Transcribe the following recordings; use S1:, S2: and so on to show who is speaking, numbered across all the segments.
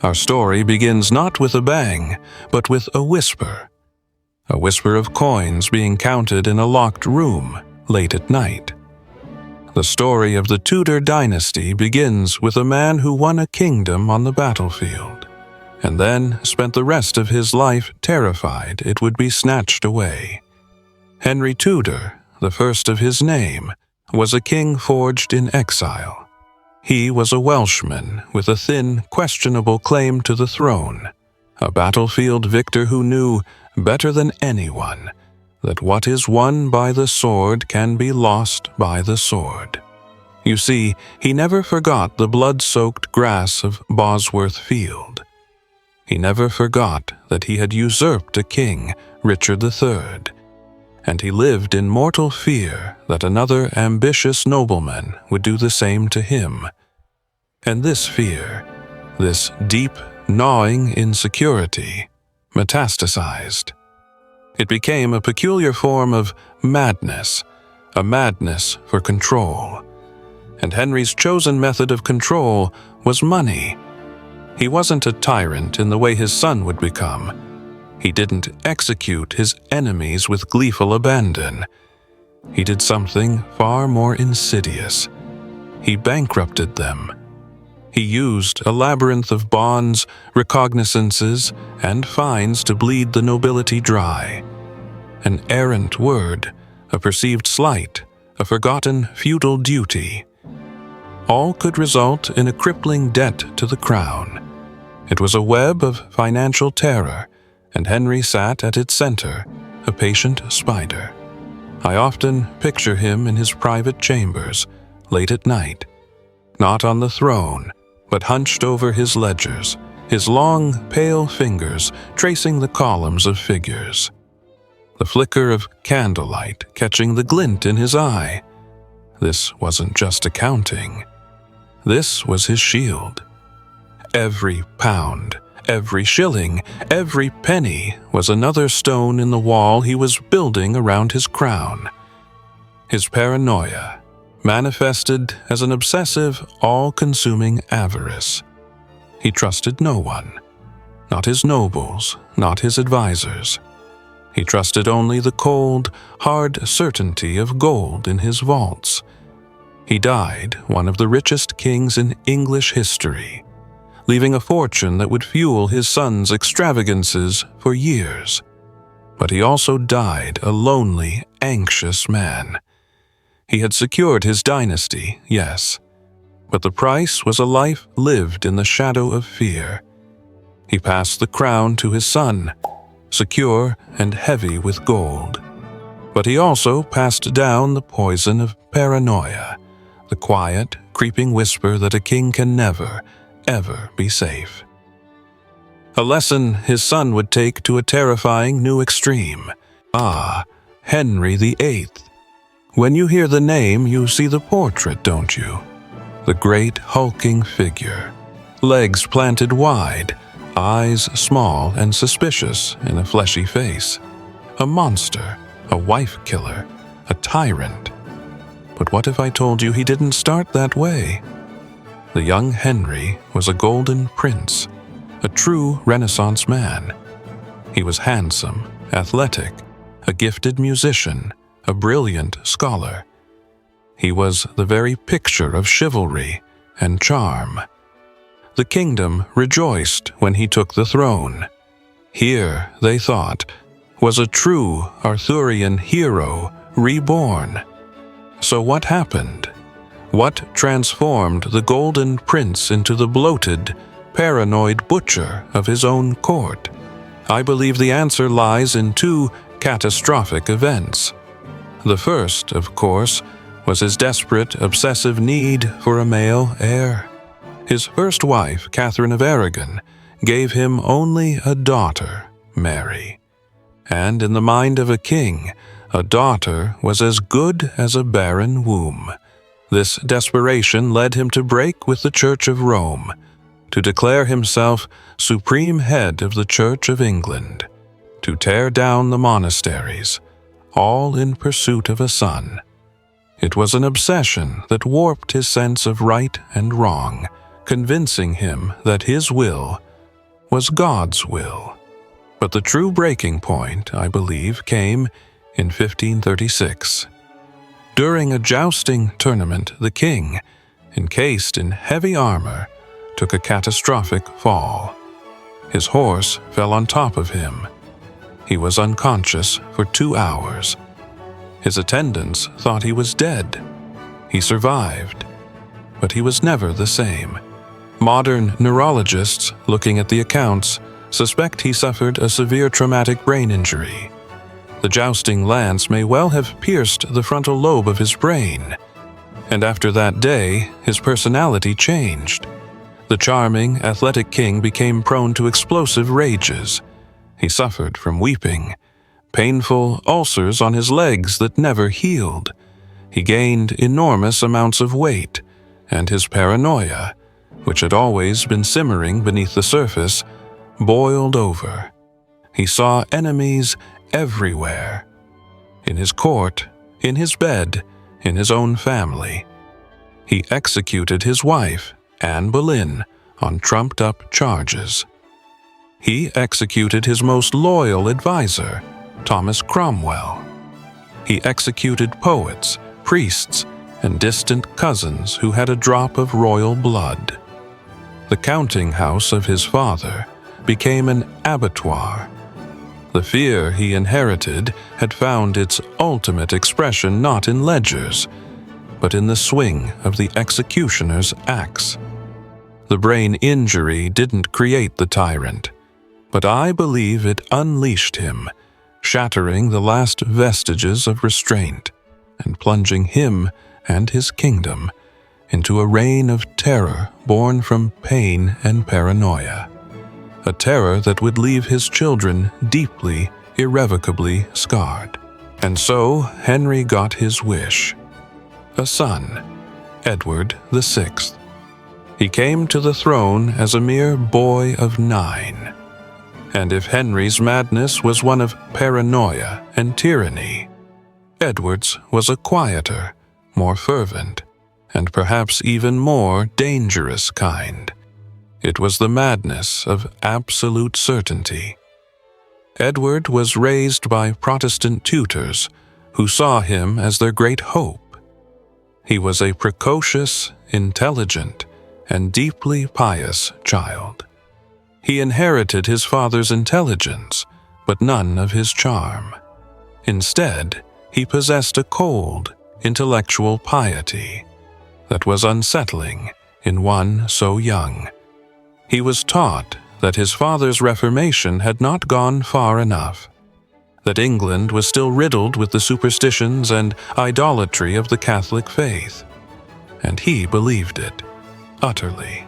S1: Our story begins not with a bang, but with a whisper of coins being counted in a locked room late at night. The story of the Tudor dynasty begins with a man who won a kingdom on the battlefield, and then spent the rest of his life terrified it would be snatched away. Henry Tudor, the first of his name, was a king forged in exile. He was a Welshman with a thin, questionable claim to the throne, a battlefield victor who knew, better than anyone, that what is won by the sword can be lost by the sword. You see, he never forgot the blood-soaked grass of Bosworth Field. He never forgot that he had usurped a king, Richard III, and he lived in mortal fear that another ambitious nobleman would do the same to him. And this fear, this deep, gnawing insecurity, metastasized. It became a peculiar form of madness, a madness for control. And Henry's chosen method of control was money. He wasn't a tyrant in the way his son would become. He didn't execute his enemies with gleeful abandon. He did something far more insidious. He bankrupted them. He used a labyrinth of bonds, recognizances, and fines to bleed the nobility dry. An errant word, a perceived slight, a forgotten feudal duty. All could result in a crippling debt to the crown. It was a web of financial terror, and Henry sat at its center, a patient spider. I often picture him in his private chambers, late at night, not on the throne, but hunched over his ledgers, his long, pale fingers tracing the columns of figures. The flicker of candlelight catching the glint in his eye. This wasn't just accounting. This was his shield. Every pound, every shilling, every penny was another stone in the wall he was building around his crown. His paranoia manifested as an obsessive, all-consuming avarice. He trusted no one, not his nobles, not his advisors. He trusted only the cold, hard certainty of gold in his vaults. He died one of the richest kings in English history, leaving a fortune that would fuel his son's extravagances for years. But he also died a lonely, anxious man. He had secured his dynasty, yes, but the price was a life lived in the shadow of fear. He passed the crown to his son, secure and heavy with gold. But he also passed down the poison of paranoia, the quiet, creeping whisper that a king can never, ever be safe. A lesson his son would take to a terrifying new extreme. Henry VIII. When you hear the name, you see the portrait, don't you? The great hulking figure, legs planted wide, eyes small and suspicious in a fleshy face. A monster, a wife killer, a tyrant. But what if I told you he didn't start that way? The young Henry was a golden prince, a true Renaissance man. He was handsome, athletic, a gifted musician, a brilliant scholar. He was the very picture of chivalry and charm. The kingdom rejoiced when he took the throne. Here, they thought, was a true Arthurian hero reborn. So what happened? What transformed the golden prince into the bloated, paranoid butcher of his own court? I believe the answer lies in two catastrophic events. The first, of course, was his desperate, obsessive need for a male heir. His first wife, Catherine of Aragon, gave him only a daughter, Mary. And in the mind of a king, a daughter was as good as a barren womb. This desperation led him to break with the Church of Rome, to declare himself supreme head of the Church of England, to tear down the monasteries, all in pursuit of a son. It was an obsession that warped his sense of right and wrong, convincing him that his will was God's will. But the true breaking point, I believe, came in 1536. During a jousting tournament, the king, encased in heavy armor, took a catastrophic fall. His horse fell on top of him. He was unconscious for 2 hours. His attendants thought he was dead. He survived, but he was never the same. Modern neurologists, looking at the accounts, suspect he suffered a severe traumatic brain injury. The jousting lance may well have pierced the frontal lobe of his brain, and after that day, his personality changed. The charming, athletic king became prone to explosive rages. He suffered from weeping, painful ulcers on his legs that never healed. He gained enormous amounts of weight, and his paranoia, which had always been simmering beneath the surface, boiled over. He saw enemies everywhere. In his court, in his bed, in his own family. He executed his wife, Anne Boleyn, on trumped-up charges. He executed his most loyal advisor, Thomas Cromwell. He executed poets, priests, and distant cousins who had a drop of royal blood. The counting house of his father became an abattoir. The fear he inherited had found its ultimate expression not in ledgers, but in the swing of the executioner's axe. The brain injury didn't create the tyrant, but I believe it unleashed him, shattering the last vestiges of restraint and plunging him and his kingdom into a reign of terror born from pain and paranoia, a terror that would leave his children deeply, irrevocably scarred. And so Henry got his wish. A son, Edward VI. He came to the throne as a mere boy of 9. And if Henry's madness was one of paranoia and tyranny, Edward's was a quieter, more fervent, and perhaps even more dangerous kind. It was the madness of absolute certainty. Edward was raised by Protestant tutors who saw him as their great hope. He was a precocious, intelligent, and deeply pious child. He inherited his father's intelligence, but none of his charm. Instead, he possessed a cold, intellectual piety that was unsettling in one so young. He was taught that his father's Reformation had not gone far enough, that England was still riddled with the superstitions and idolatry of the Catholic faith, and he believed it, utterly.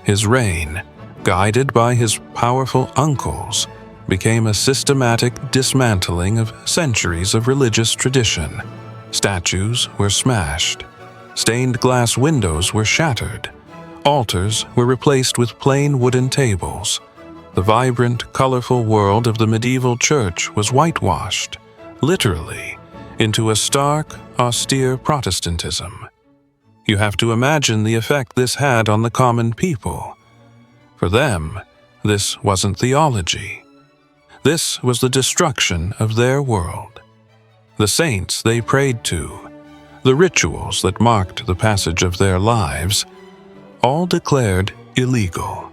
S1: His reign, guided by his powerful uncles, became a systematic dismantling of centuries of religious tradition. Statues were smashed, stained glass windows were shattered, altars were replaced with plain wooden tables. The vibrant, colorful world of the medieval church was whitewashed, literally, into a stark, austere Protestantism. You have to imagine the effect this had on the common people. For them, this wasn't theology. This was the destruction of their world. The saints they prayed to, the rituals that marked the passage of their lives, all declared illegal.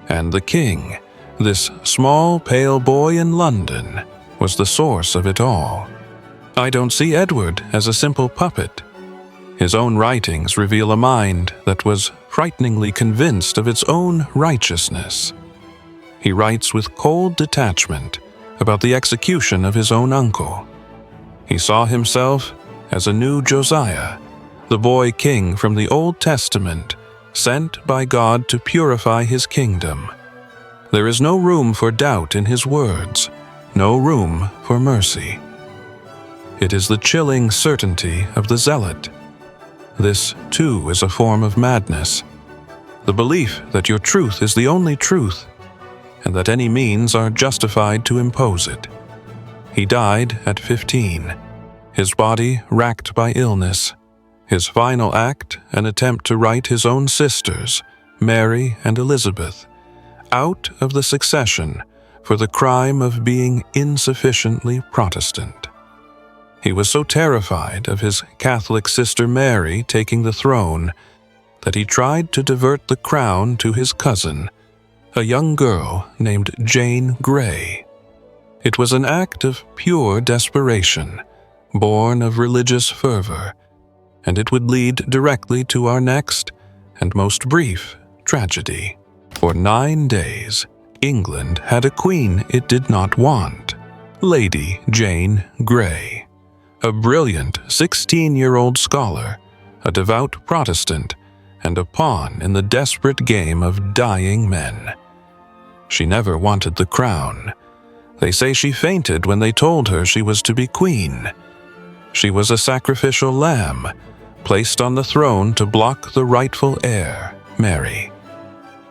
S1: And the king, this small, pale boy in London, was the source of it all. I don't see Edward as a simple puppet. His own writings reveal a mind that was frighteningly convinced of its own righteousness. He writes with cold detachment about the execution of his own uncle. He saw himself as a new Josiah, the boy king from the Old Testament, sent by God to purify his kingdom. There is no room for doubt in his words, no room for mercy. It is the chilling certainty of the zealot. This, too, is a form of madness. The belief that your truth is the only truth, and that any means are justified to impose it. He died at 15, his body racked by illness. His final act, an attempt to right his own sisters, Mary and Elizabeth, out of the succession for the crime of being insufficiently Protestant. He was so terrified of his Catholic sister Mary taking the throne that he tried to divert the crown to his cousin, a young girl named Jane Grey. It was an act of pure desperation, born of religious fervor, and it would lead directly to our next and most brief tragedy. For 9 days, England had a queen it did not want, Lady Jane Grey, a brilliant 16-year-old scholar, a devout Protestant, and a pawn in the desperate game of dying men. She never wanted the crown. They say she fainted when they told her she was to be queen. She was a sacrificial lamb, placed on the throne to block the rightful heir, Mary.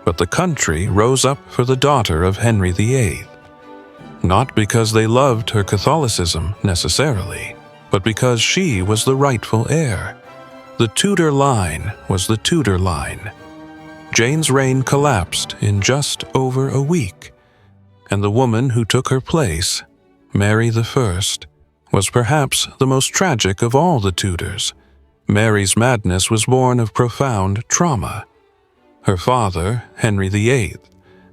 S1: But the country rose up for the daughter of Henry VIII, not because they loved her Catholicism necessarily, but because she was the rightful heir. The Tudor line was the Tudor line. Jane's reign collapsed in just over a week, and the woman who took her place, Mary I, was perhaps the most tragic of all the Tudors. Mary's madness was born of profound trauma. Her father, Henry VIII,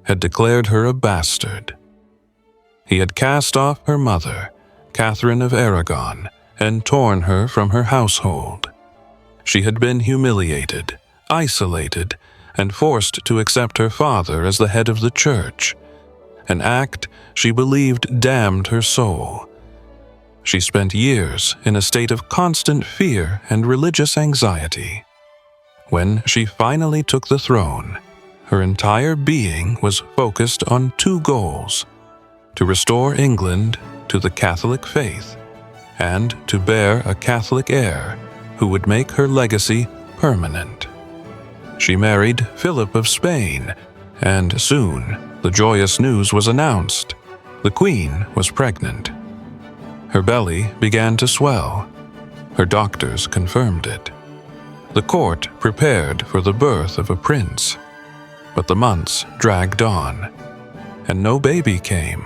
S1: had declared her a bastard. He had cast off her mother, Catherine of Aragon, and torn her from her household. She had been humiliated, isolated, and forced to accept her father as the head of the church, an act she believed damned her soul. She spent years in a state of constant fear and religious anxiety. When she finally took the throne, her entire being was focused on 2 goals: to restore England to the Catholic faith, and to bear a Catholic heir who would make her legacy permanent. She married Philip of Spain, and soon the joyous news was announced. The Queen was pregnant. Her belly began to swell. Her doctors confirmed it. The court prepared for the birth of a prince, but the months dragged on, and no baby came.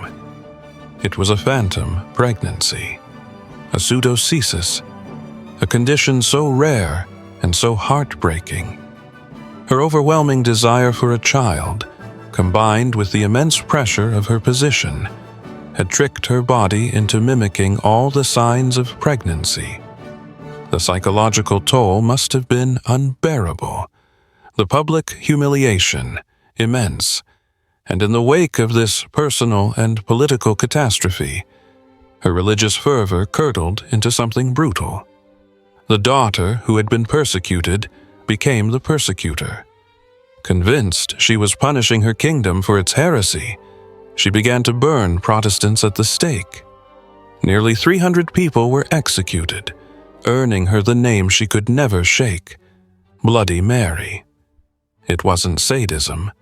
S1: It was a phantom pregnancy, a pseudocesis, a condition so rare and so heartbreaking. Her overwhelming desire for a child, combined with the immense pressure of her position, had tricked her body into mimicking all the signs of pregnancy. The psychological toll must have been unbearable, the public humiliation immense, and in the wake of this personal and political catastrophe, her religious fervor curdled into something brutal. The daughter who had been persecuted became the persecutor. Convinced she was punishing her kingdom for its heresy, she began to burn Protestants at the stake. Nearly 300 people were executed, earning her the name she could never shake, Bloody Mary. It wasn't sadism.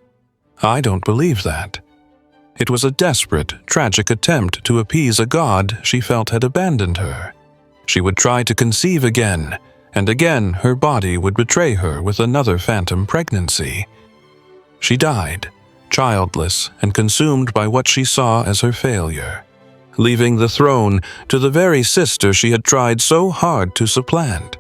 S1: I don't believe that. It was a desperate, tragic attempt to appease a god she felt had abandoned her. She would try to conceive again, and again her body would betray her with another phantom pregnancy. She died, childless and consumed by what she saw as her failure, leaving the throne to the very sister she had tried so hard to supplant.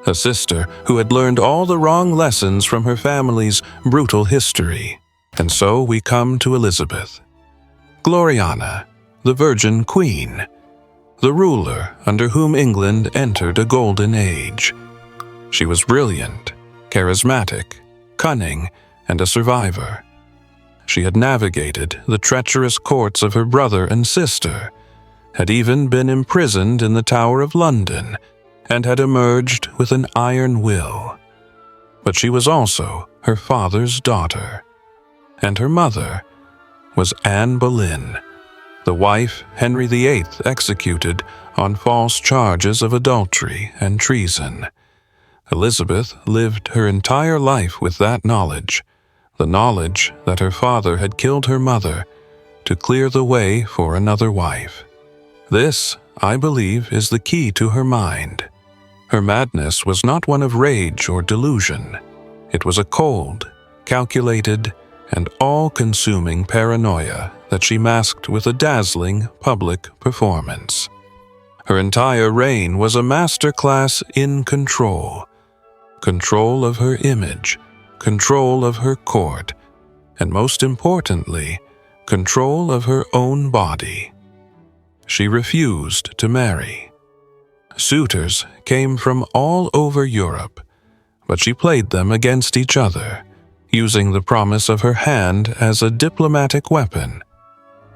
S1: A sister who had learned all the wrong lessons from her family's brutal history. And so we come to Elizabeth, Gloriana, the Virgin Queen, the ruler under whom England entered a golden age. She was brilliant, charismatic, cunning, and a survivor. She had navigated the treacherous courts of her brother and sister, had even been imprisoned in the Tower of London, and had emerged with an iron will. But she was also her father's daughter, and her mother was Anne Boleyn, the wife Henry VIII executed on false charges of adultery and treason. Elizabeth lived her entire life with that knowledge, the knowledge that her father had killed her mother to clear the way for another wife. This, I believe, is the key to her mind. Her madness was not one of rage or delusion. It was a cold, calculated, and all-consuming paranoia that she masked with a dazzling public performance. Her entire reign was a masterclass in control. Control of her image, control of her court, and most importantly, control of her own body. She refused to marry. Suitors came from all over Europe, but she played them against each other, using the promise of her hand as a diplomatic weapon,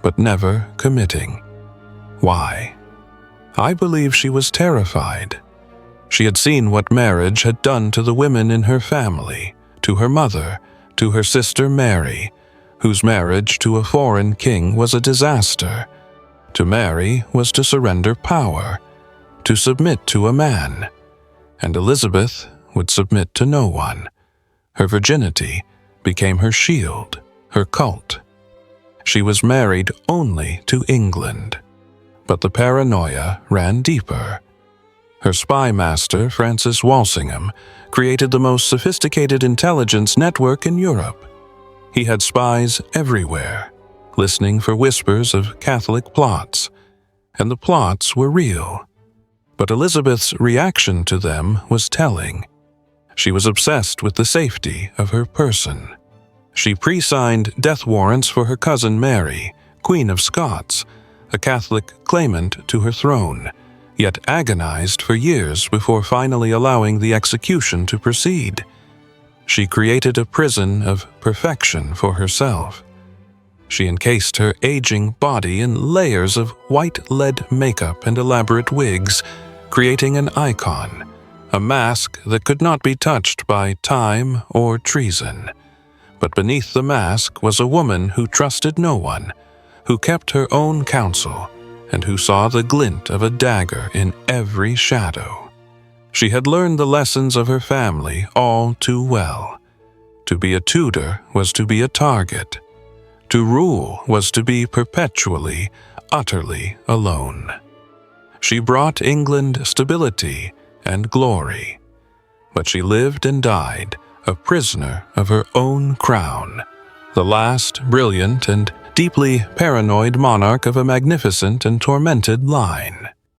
S1: but never committing. Why? I believe she was terrified. She had seen what marriage had done to the women in her family, to her mother, to her sister Mary, whose marriage to a foreign king was a disaster. To marry was to surrender power, to submit to a man, and Elizabeth would submit to no one. Her virginity became her shield, her cult. She was married only to England, but the paranoia ran deeper. Her spy master, Francis Walsingham, created the most sophisticated intelligence network in Europe. He had spies everywhere, listening for whispers of Catholic plots, and the plots were real. But Elizabeth's reaction to them was telling. She was obsessed with the safety of her person. She pre-signed death warrants for her cousin Mary, Queen of Scots, a Catholic claimant to her throne, yet agonized for years before finally allowing the execution to proceed. She created a prison of perfection for herself. She encased her aging body in layers of white lead makeup and elaborate wigs, creating an icon, a mask that could not be touched by time or treason. But beneath the mask was a woman who trusted no one, who kept her own counsel, and who saw the glint of a dagger in every shadow. She had learned the lessons of her family all too well. To be a Tudor was to be a target. To rule was to be perpetually, utterly alone. She brought England stability and glory, but she lived and died a prisoner of her own crown, the last brilliant and deeply paranoid monarch of a magnificent and tormented line.